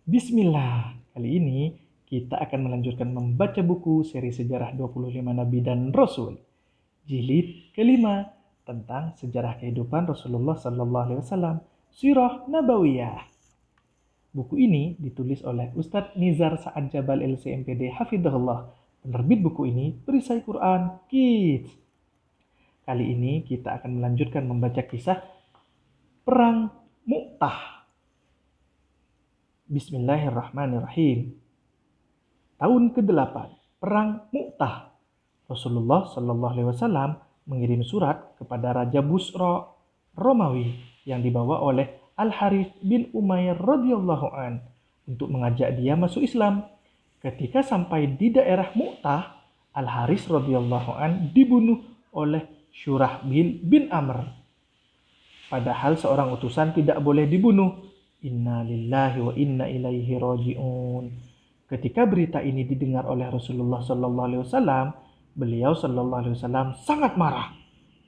Bismillah, kali ini kita akan melanjutkan membaca buku seri sejarah 25 Nabi dan Rasul, jilid kelima tentang sejarah kehidupan Rasulullah Sallallahu Alaihi Wasallam, Sirah Nabawiyah. Buku ini ditulis oleh Ustadz Nizar Sa'ad Jabal LCMPD Hafidhullah. Penerbit buku ini Perisai Quran Kids. Kali ini kita akan melanjutkan membaca kisah Perang Mu'tah. Bismillahirrahmanirrahim. Tahun ke-8, Perang Mu'tah. Rasulullah Shallallahu Alaihi Wasallam mengirim surat kepada Raja Busra Romawi yang dibawa oleh Al Harith bin Umayyah radhiyallahu an untuk mengajak dia masuk Islam. Ketika sampai di daerah Mu'tah, Al Harith radhiyallahu an dibunuh oleh Syurahbil bin Amr. Padahal seorang utusan tidak boleh dibunuh. Inna lillahi wa inna ilaihi raji'un. Ketika berita ini didengar oleh Rasulullah Sallallahu Alaihi Wasallam, beliau Sallallahu Alaihi Wasallam sangat marah.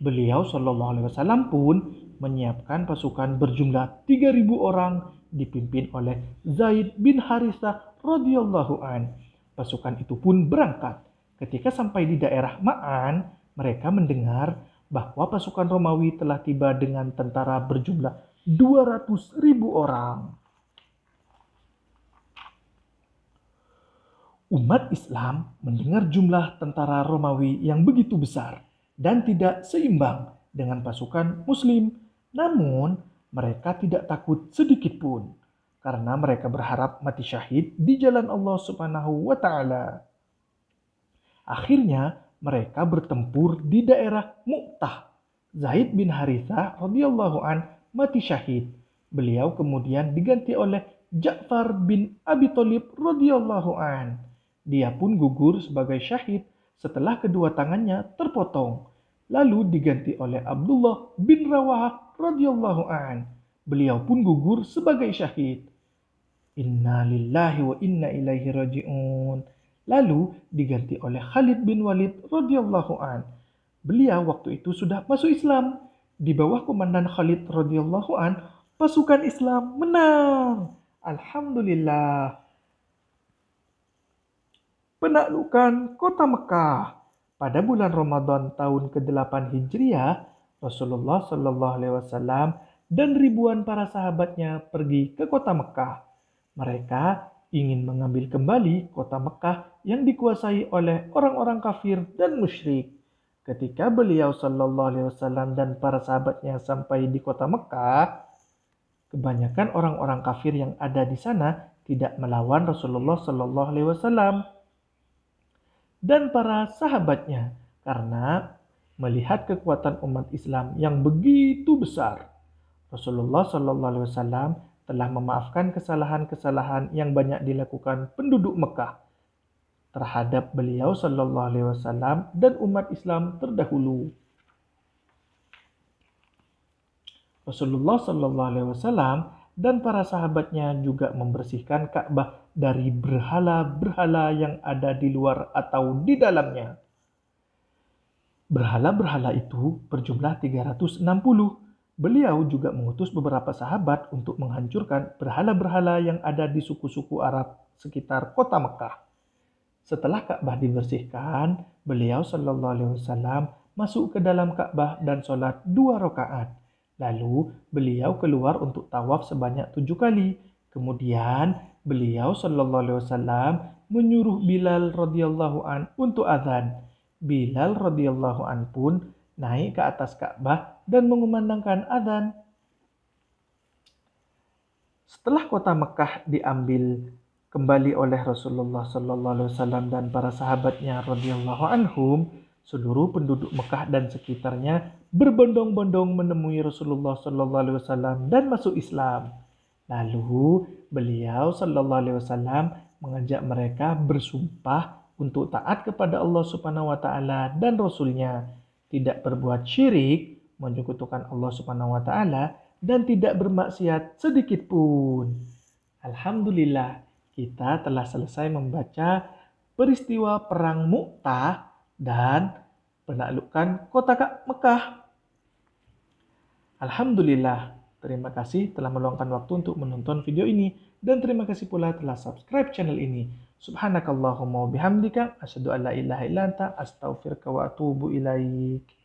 Beliau Sallallahu Alaihi Wasallam pun menyiapkan pasukan berjumlah 3.000 orang dipimpin oleh Zaid bin Harithah radhiyallahu an. Pasukan itu pun berangkat. Ketika sampai di daerah Ma'an, mereka mendengar bahwa pasukan Romawi telah tiba dengan tentara berjumlah 200.000 orang. Umat Islam mendengar jumlah tentara Romawi yang begitu besar dan tidak seimbang dengan pasukan Muslim. Namun, mereka tidak takut sedikit pun karena mereka berharap mati syahid di jalan Allah Subhanahu wa taala. Akhirnya, mereka bertempur di daerah Mu'tah. Zaid bin Harithah radhiyallahu an mati syahid. Beliau kemudian diganti oleh Ja'far bin Abi Thalib radhiyallahu an. Dia pun gugur sebagai syahid setelah kedua tangannya terpotong. Lalu diganti oleh Abdullah bin Rawahah radhiyallahu an. Beliau pun gugur sebagai syahid. Inna lillahi wa inna ilaihi raji'un. Lalu diganti oleh Khalid bin Walid radhiyallahu an. Beliau waktu itu sudah masuk Islam. Di bawah komandan Khalid radhiyallahu an, pasukan Islam menang. Alhamdulillah. Penaklukan kota Mekah. Pada bulan Ramadan tahun ke-8 Hijriah, Rasulullah Shallallahu Alaihi Wasallam dan ribuan para sahabatnya pergi ke kota Mekah. Mereka ingin mengambil kembali kota Mekah yang dikuasai oleh orang-orang kafir dan musyrik. Ketika beliau Shallallahu Alaihi Wasallam dan para sahabatnya sampai di kota Mekah, kebanyakan orang-orang kafir yang ada di sana tidak melawan Rasulullah Shallallahu Alaihi Wasallam dan para sahabatnya karena melihat kekuatan umat Islam yang begitu besar. Rasulullah Shallallahu Alaihi Wasallam telah memaafkan kesalahan-kesalahan yang banyak dilakukan penduduk Mekah terhadap beliau Shallallahu Alaihi Wasallam dan umat Islam terdahulu. Rasulullah Shallallahu Alaihi Wasallam dan para sahabatnya juga membersihkan Ka'bah dari berhala-berhala yang ada di luar atau di dalamnya. Berhala-berhala itu berjumlah 360. Beliau juga mengutus beberapa sahabat untuk menghancurkan berhala-berhala yang ada di suku-suku Arab sekitar kota Mekah. Setelah Ka'bah dibersihkan, beliau Shallallahu Alaihi Wasallam masuk ke dalam Ka'bah dan sholat 2 rakaat. Lalu beliau keluar untuk tawaf sebanyak 7 kali. Kemudian beliau Shallallahu Alaihi Wasallam menyuruh Bilal radhiyallahu an untuk azan. Bilal radhiyallahu an pun naik ke atas Ka'bah dan mengumandangkan azan. Setelah kota Mekah diambil kembali oleh Rasulullah Shallallahu Alaihi Wasallam dan para sahabatnya radhiyallahu anhum, seluruh penduduk Mekah dan sekitarnya berbondong-bondong menemui Rasulullah Shallallahu Alaihi Wasallam dan masuk Islam. Lalu beliau Shallallahu Alaihi Wasallam mengajak mereka bersumpah untuk taat kepada Allah Subhanahu Wa Taala dan Rasulnya, tidak berbuat syirik, menyekutukan Allah Subhanahu Wa Taala, dan tidak bermaksiat sedikit pun. Alhamdulillah, kita telah selesai membaca peristiwa Perang Mu'tah dan penaklukan kota Mekah. Alhamdulillah, Terima kasih telah meluangkan waktu untuk menonton video ini. Dan terima kasih pula telah subscribe channel ini. Subhanakallahumma wa bihamdika asyhadu an la ilaha illa anta astaghfiruka wa atubu ilaik.